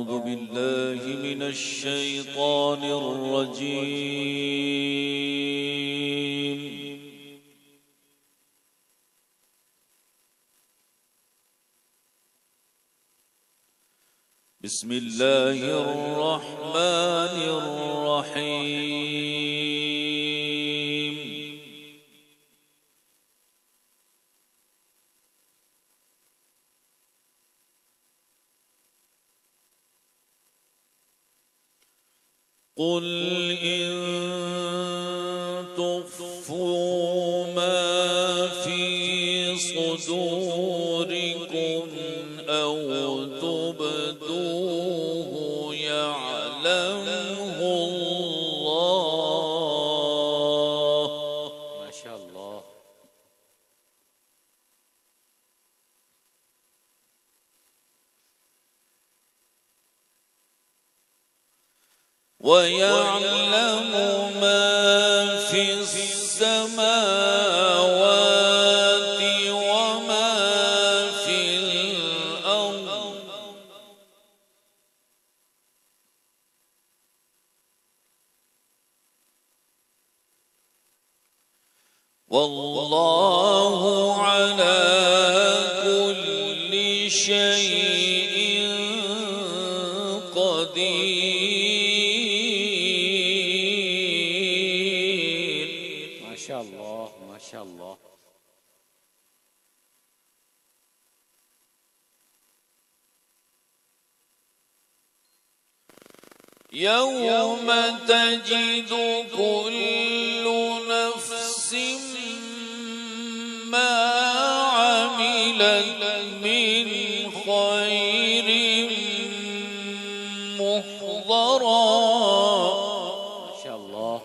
أعوذ بالله من الشيطان الرجيم. بسم الله الرحمن الرحيم. قل إن تخفوا ما في صدوركم أو تبدوه يعلمه الله. ما شاء الله. ويعلم ما في السماوات وما في الأرض. والله على كل شيء قدير. ما شاء الله ما شاء الله. يوم تجد كل نفس ما عملت من خير محضرا. ما شاء الله.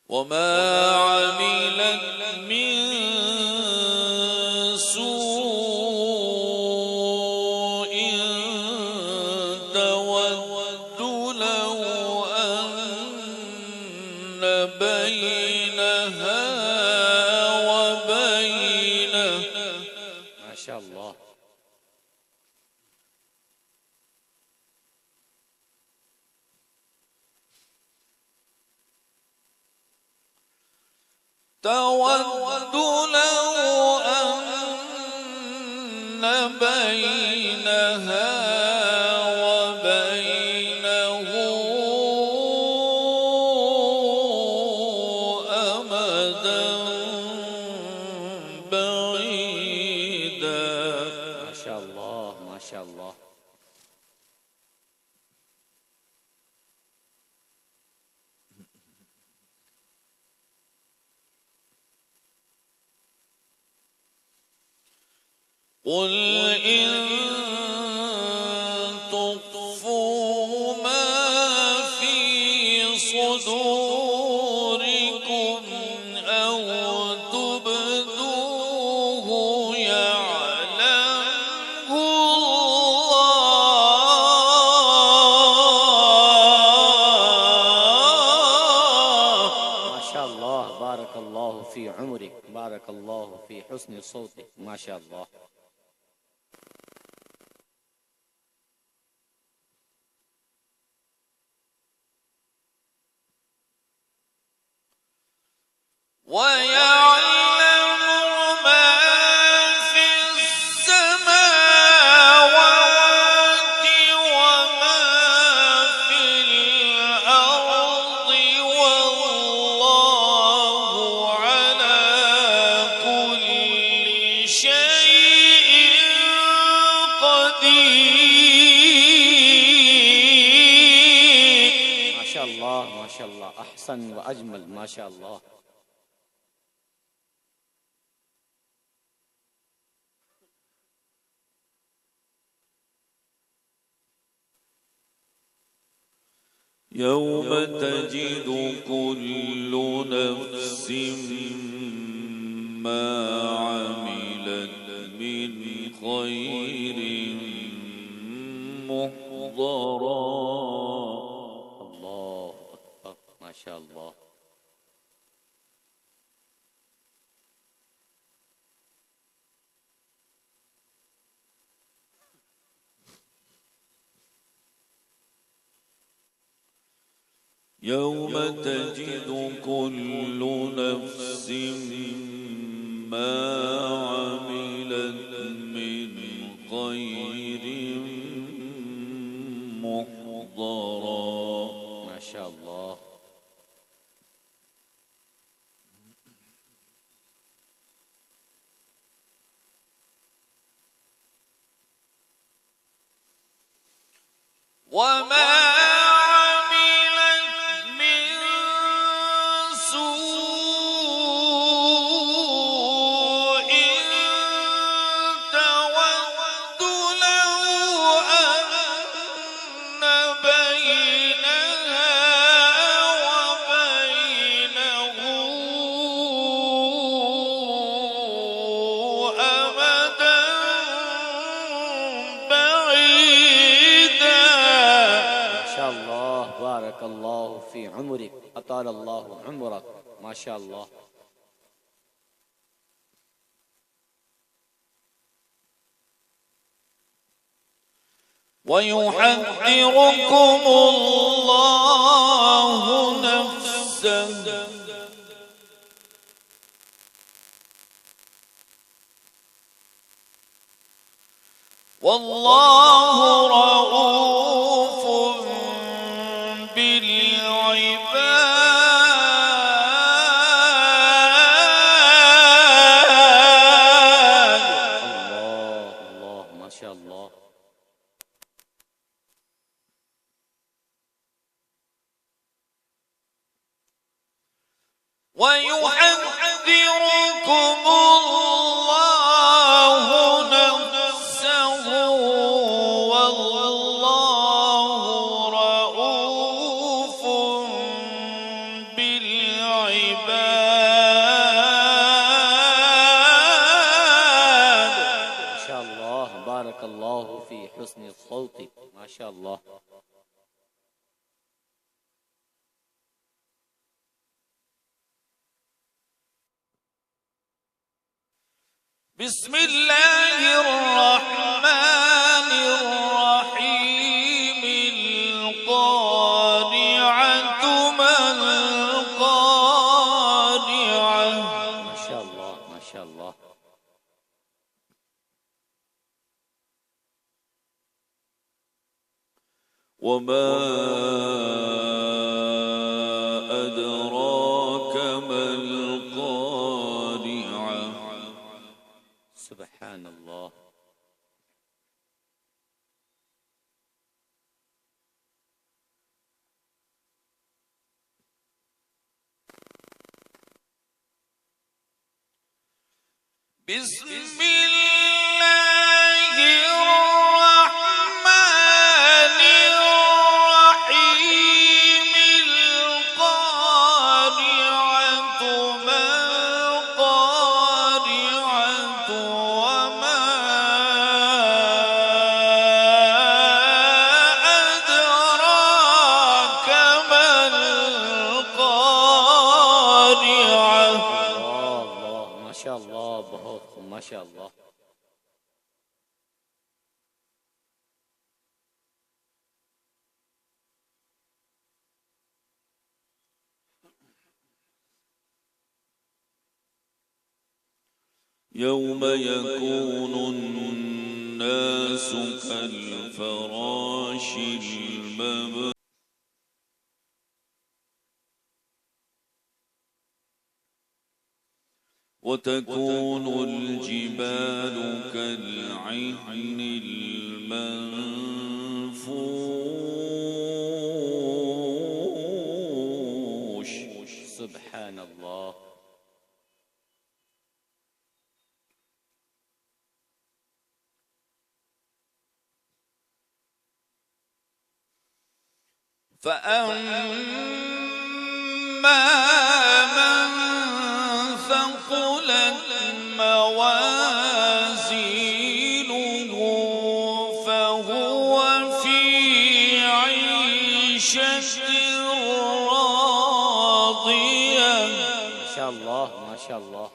وما عملت من سوء تود لو أن بينها وبينه. ما شاء الله. تود لو أن بينها وبينه أمدا بعيدا. ما شاء الله ما شاء الله. قل إن تخفوا ما في صدوركم أو تبدوه يعلمه الله. ما شاء الله. بارك الله في عمرك، بارك الله في حسن صوتك. ما شاء الله. ويعلم ما في السماوات وما في الأرض. والله على كل شيء قدير. ما شاء الله ما شاء الله. أحسن وأجمل. ما شاء الله. يوم تجد كل نفس ما عملت من خير محضرا. الله أكبر، ما شاء الله. يوم تجد كل نفس ما عملت من خير محضرا. ما شاء الله. وما عملت من سوء تود لو أن بينها وبينه أمدا بعيدا. ما شاء الله، بارك الله في عمرك، أطال الله عمرك، ما شاء الله. ويحذركم الله نفسه والله رؤوف بالعباد. الله الله، ما شاء الله. ويحذركم الله نفسه والله رؤوف بالعباد. ما شاء الله، بارك الله في حسن الصوت، ما شاء الله. بسم الله الرحمن الرحيم. القارعة ما القارعة. ما شاء الله، ما شاء الله. وما أدراك ما القارعة. سبحان الله. بسم الله الرحمن الرحيم. القارعة ما القارعة وما أدراك ما القارعة. الله الله، ما شاء الله، بهوتكم ما شاء الله. يوم يكون الناس كالفراش المبثوث وتكون الجبال كالعهن المنفوش. سبحان الله. فأما من ثقلت موازينه فهو في راضية. ما شاء الله ما شاء الله.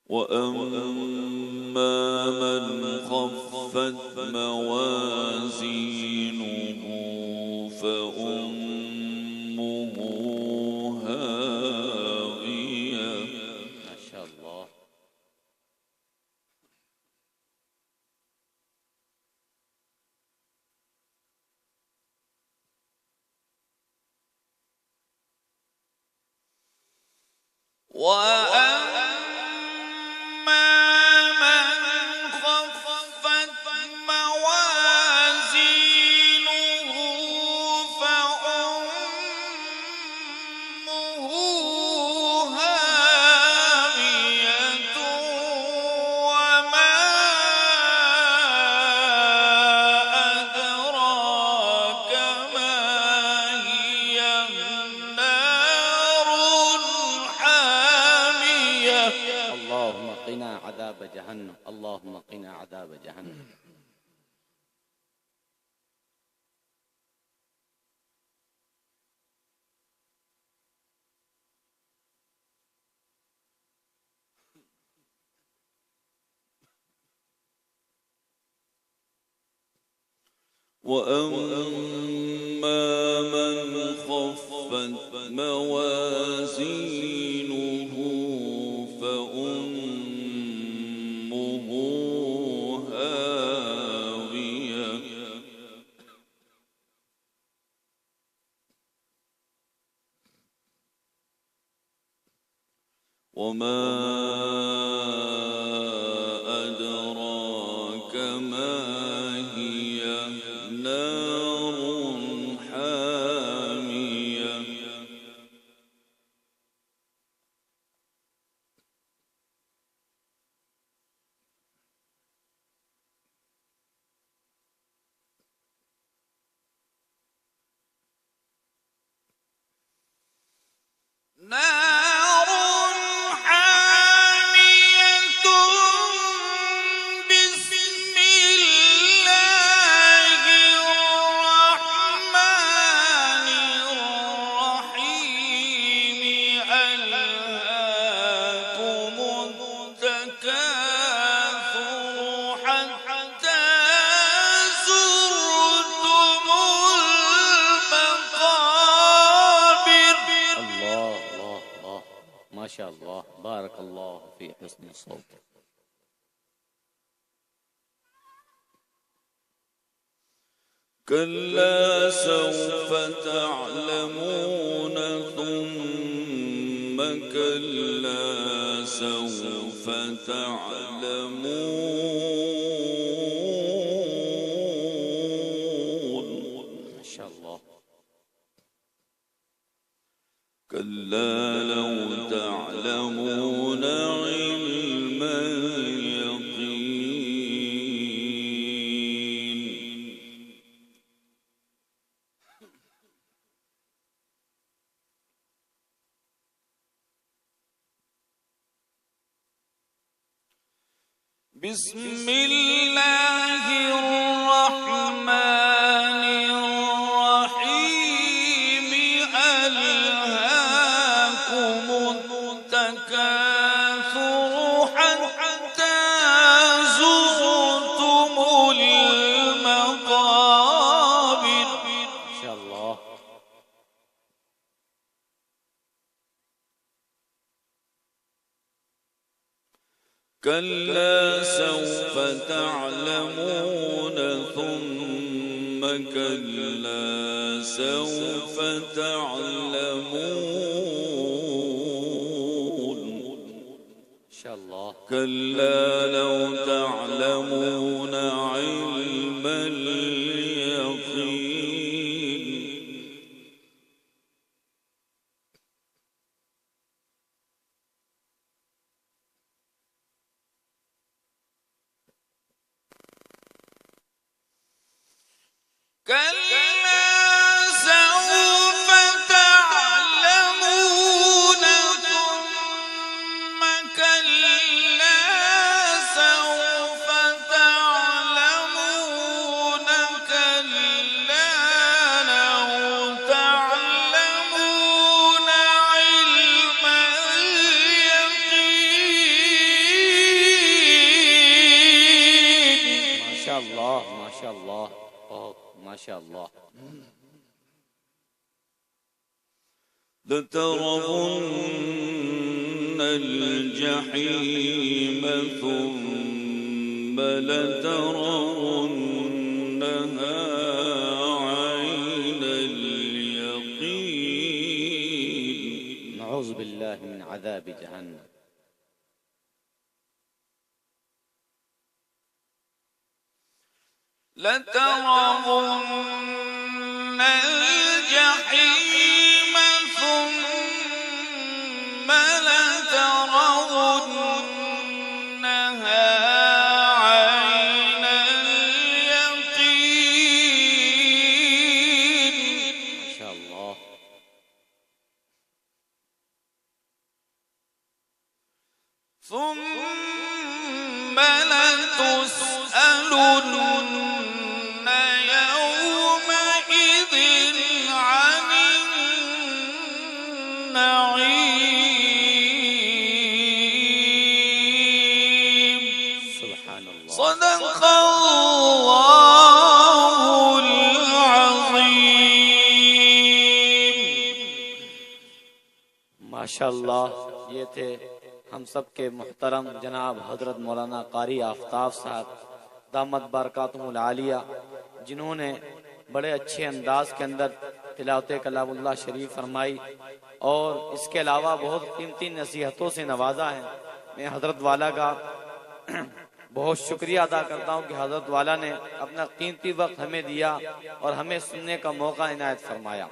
وأما من خفت موازينه فأمه هاوية. ما شاء الله. اللهم قنا عذاب جهنم، اللهم قنا عذاب جهنم. وأما من خفت موازينه فأمه هاوية. وما أدراك ما هي نار حامية. نار حامية بسم الله الرحمن الرحيم. ألهاكم التكاثر حتى زرتم المقابر. الله الله الله. ما شاء الله، بارك الله في حسن الصوت. كلا سوف تعلمون ثم كلا سوف تعلمون. ما شاء الله. كلا لو تعلمون علم اليقين. بسم الله الرحمن الرحيم. ألهاكم التكاثر حتى زرتم المقابر. ما شاء الله. كلا سوف تعلمون ثم كلا سوف تعلمون. ما شاء الله. كلا لو تعلمون علم اليقين. كلا سوف تعلمون ثم كلا سوف تعلمون. माशाअल्लाह माशाअल्लाह बहुत माशाअल्लाह। لترون الجحيم ثم لترونها عين اليقين نعوذ بالله من عذاب جهنم। لترون الجحيم ثم لترونها عين اليقين ما شاء الله ثم لتسألن يومئذ عن النعيم سبحان الله صدق الله العظيم माशाअल्लाह। ये थे हम सब के मुहतरम जनाब हजरत मौलाना कारी आफ्ताब साहब दामत बरकातुहुल आलिया, जिन्होंने बड़े अच्छे अंदाज के अंदर तिलावत कलामुल्लाह शरीफ फरमाई और इसके अलावा बहुत कीमती नसीहतों से नवाजा है। मैं हजरत वाला का बहुत शुक्रिया अदा करता हूँ कि हजरत वाला ने अपना कीमती वक्त हमें दिया और हमें सुनने का मौका इनायत फरमाया।